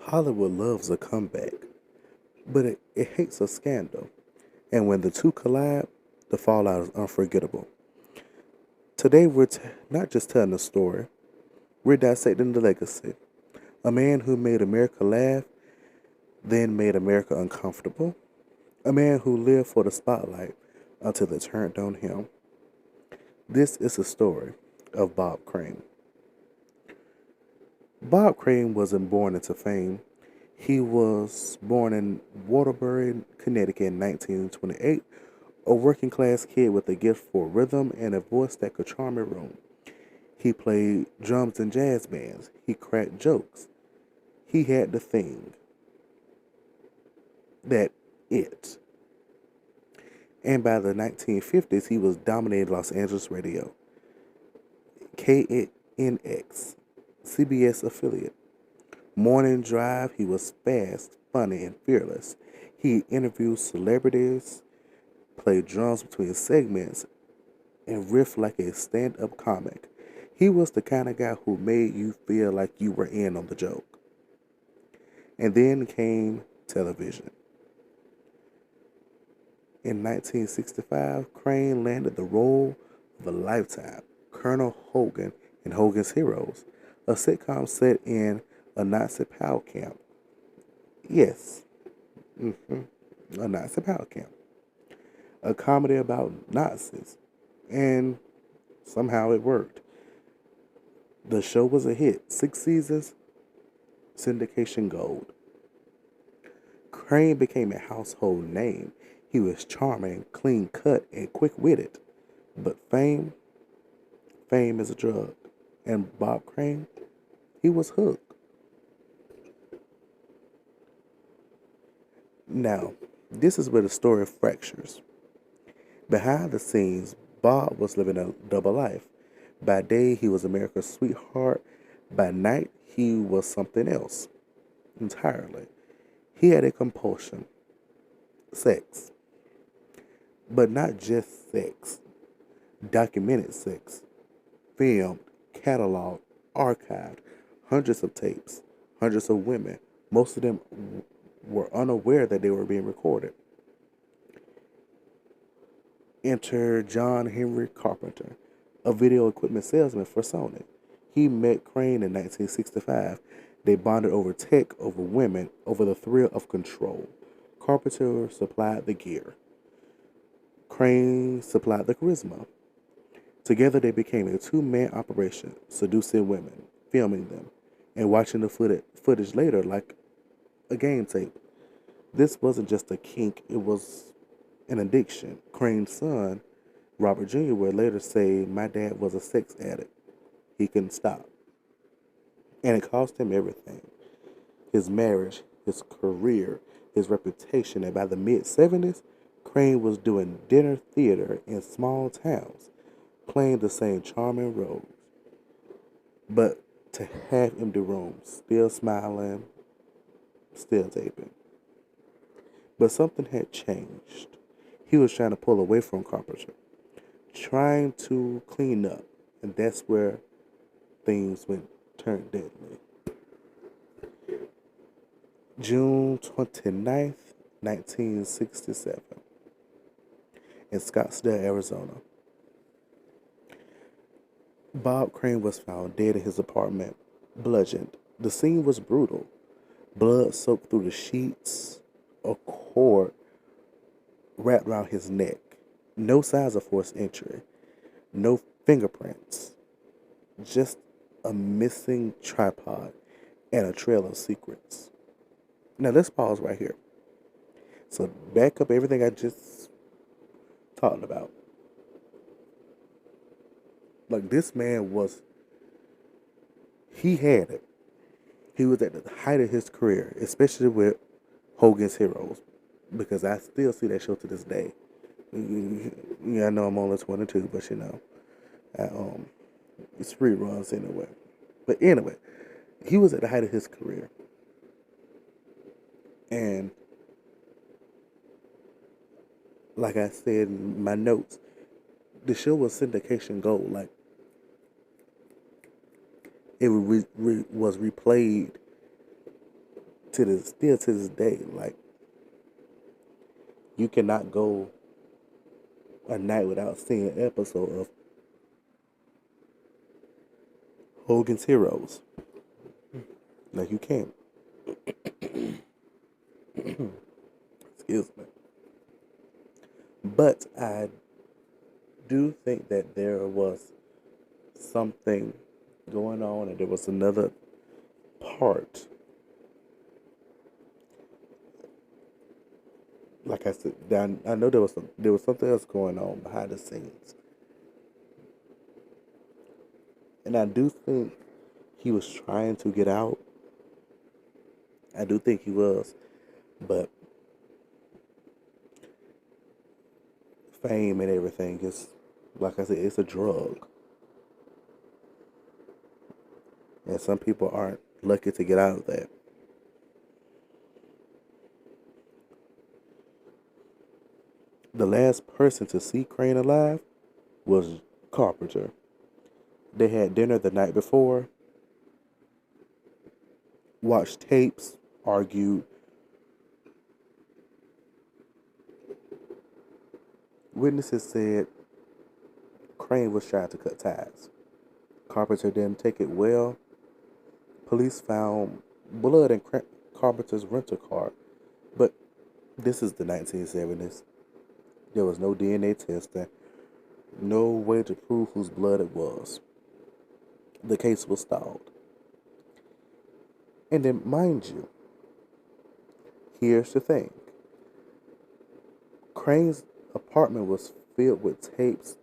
Hollywood loves a comeback, but it hates a scandal. And when the two collide, the fallout is unforgettable. Today, not just telling a story, we're dissecting the legacy. A man who made America laugh, then made America uncomfortable. A man who lived for the spotlight until it turned on him. This is the story of Bob Crane. Bob Crane wasn't born into fame. He was born in Waterbury, Connecticut in 1928, a working class kid with a gift for rhythm and a voice that could charm a room. He played drums in jazz bands. He cracked jokes. He had the thing. That it. And by the 1950s, he was dominating Los Angeles radio. KNX, CBS affiliate. Morning Drive, he was fast, funny, and fearless. He interviewed celebrities, played drums between segments, and riffed like a stand-up comic. He was the kind of guy who made you feel like you were in on the joke. And then came television. In 1965, Crane landed the role of a lifetime, Colonel Hogan in Hogan's Heroes, a sitcom set in a Nazi power camp. Yes, a Nazi power camp. A comedy about Nazis. And somehow it worked. The show was a hit. 6 seasons, syndication gold. Crane became a household name. He was charming, clean cut, and quick witted. But fame is a drug. And Bob Crane, he was hooked. Now, this is where the story fractures. Behind the scenes, Bob was living a double life. By day, he was America's sweetheart. By night, he was something else entirely. He had a compulsion sex. But not just sex, documented sex, filmed, cataloged, archived, hundreds of tapes, hundreds of women. Most of them were unaware that they were being recorded. Enter John Henry Carpenter, a video equipment salesman for Sony. He met Crane in 1965. They bonded over tech, over women, over the thrill of control. Carpenter supplied the gear. Crane supplied the charisma. Together they became a two-man operation, seducing women, filming them, and watching the footage later like a game tape. This wasn't just a kink, it was an addiction. Crane's son, Robert Jr., would later say, "My dad was a sex addict. He couldn't stop." And it cost him everything. His marriage, his career, his reputation, and by the mid-70s, Crane was doing dinner theater in small towns, playing the same charming roles. But to have empty rooms, still smiling, still taping. But something had changed. He was trying to pull away from Carpenter, trying to clean up, and that's where things turned deadly. June 29th, 1967, in Scottsdale, Arizona. Bob Crane was found dead in his apartment, bludgeoned. The scene was brutal. Blood soaked through the sheets, a cord wrapped around his neck. No signs of forced entry, no fingerprints, just a missing tripod and a trail of secrets. Now let's pause right here. So back up everything I just talked about. Like this man he had it. He was at the height of his career, especially with Hogan's Heroes, because I still see that show to this day. Yeah, I know I'm only 22, but I, it's reruns anyway. But anyway, he was at the height of his career, and like I said in my notes, the show was syndication gold. Like it was replayed to this day, like you cannot go a night without seeing an episode of Hogan's Heroes. Like you can't. Excuse me. But I do think that there was something going on, and there was another part. Like I said, I know there was something else going on behind the scenes, and I do think he was trying to get out. I do think he was, but fame and everything is, like I said, it's a drug, and some people aren't lucky to get out of that. The last person to see Crane alive was Carpenter. They had dinner the night before, watched tapes, argued. Witnesses said Crane was trying to cut ties. Carpenter didn't take it well. Police found blood in Carpenter's rental car, but this is the 1970s. There was no DNA testing, no way to prove whose blood it was. The case was stalled. And then, mind you, here's the thing. Crane's apartment was filled with tapes,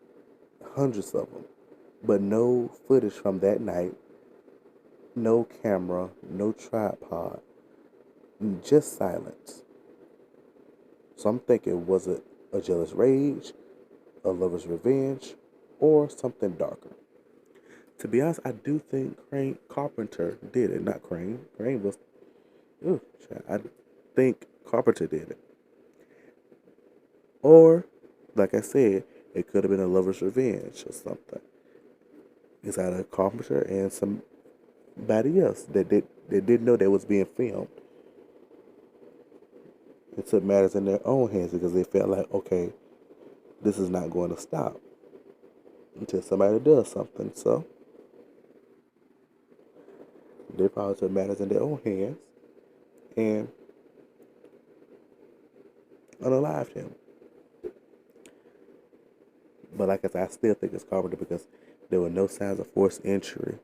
hundreds of them, but no footage from that night, no camera, no tripod, just silence. So I'm thinking, was it a jealous rage, a lover's revenge, or something darker? To be honest, I do think Carpenter did it, not Crane. Crane was, ooh, I think Carpenter did it. Or, like I said, it could have been a lover's revenge or something. It's either Carpenter and somebody else that didn't know that was being filmed. It took matters in their own hands because they felt like, okay, this is not going to stop until somebody does something. So they probably took matters in their own hands and unalived him. But like I said, I still think it's Carpenter because there were no signs of forced entry.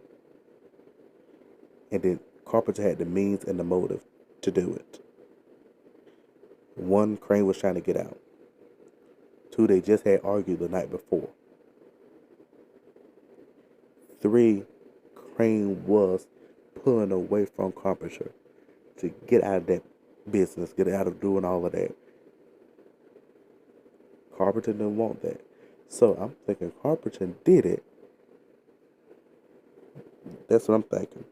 And then Carpenter had the means and the motive to do it. One, Crane was trying to get out. Two, they just had argued the night before. Three, Crane was pulling away from Carpenter to get out of that business, get out of doing all of that. Carpenter didn't want that. So I'm thinking Carpenter did it. That's what I'm thinking.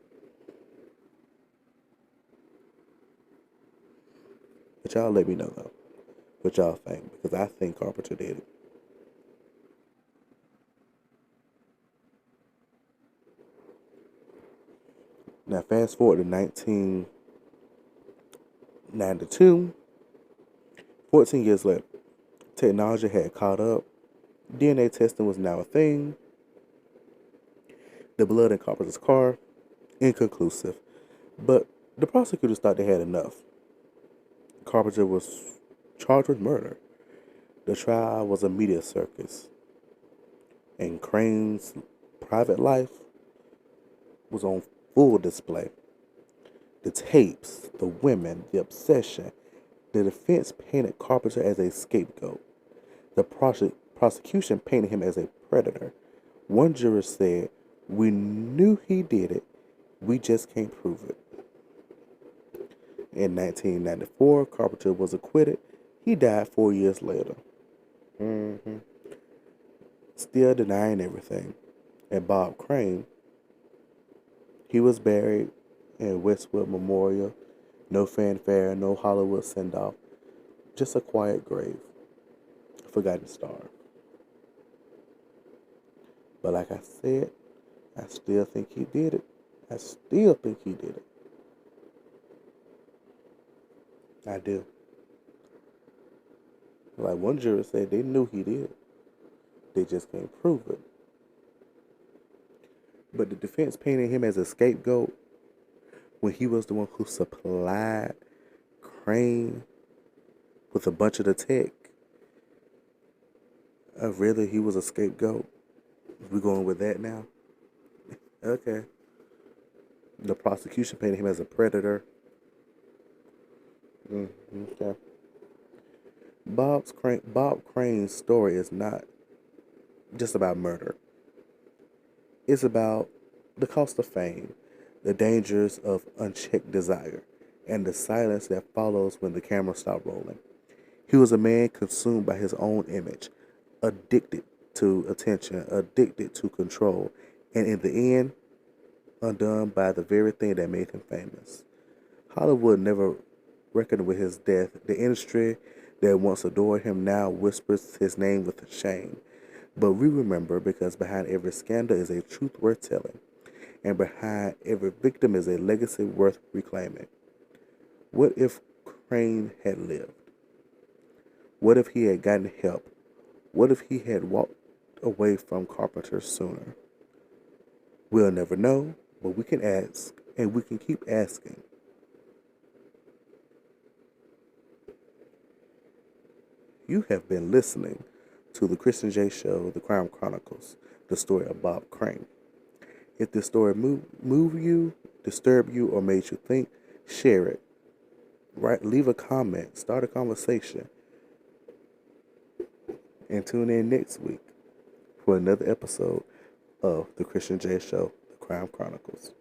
But y'all let me know though what y'all think because I think Carpenter did it. Now fast forward to 1992, 14 years later, technology had caught up. DNA testing was now a thing. The blood in Carpenter's car, inconclusive. But the prosecutors thought they had enough. Carpenter was charged with murder. The trial was a media circus. And Crane's private life was on full display. The tapes, the women, the obsession. The defense painted Carpenter as a scapegoat. The prosecution painted him as a predator. One juror said, "We knew he did it. We just can't prove it." In 1994, Carpenter was acquitted. He died 4 years later. Still denying everything. And Bob Crane, he was buried in Westwood Memorial. No fanfare, no Hollywood send-off. Just a quiet grave. Forgotten star. But like I said, I still think he did it. I still think he did it. I do. Like one juror said they knew he did. They just can't prove it. But the defense painted him as a scapegoat when he was the one who supplied Crane with a bunch of the tech. Really, he was a scapegoat. We going with that now? Okay. The prosecution painted him as a predator. Okay. Bob Crane's story is not just about murder. It's about the cost of fame, the dangers of unchecked desire, and the silence that follows when the camera stops rolling. He was a man consumed by his own image, addicted to attention, addicted to control, and in the end, undone by the very thing that made him famous. Hollywood never reckoned with his death. The industry that once adored him now whispers his name with shame. But we remember because behind every scandal is a truth worth telling, and behind every victim is a legacy worth reclaiming. What if Crane had lived? What if he had gotten help? What if he had walked away from Carpenter sooner? We'll never know, but we can ask, and we can keep asking. You have been listening to the Christian J Show, The Crime Chronicles, the story of Bob Crane. If this story moved you, disturbed you, or made you think, share it. Right? Leave a comment, start a conversation, and tune in next week for another episode of the Christian J Show, The Crime Chronicles.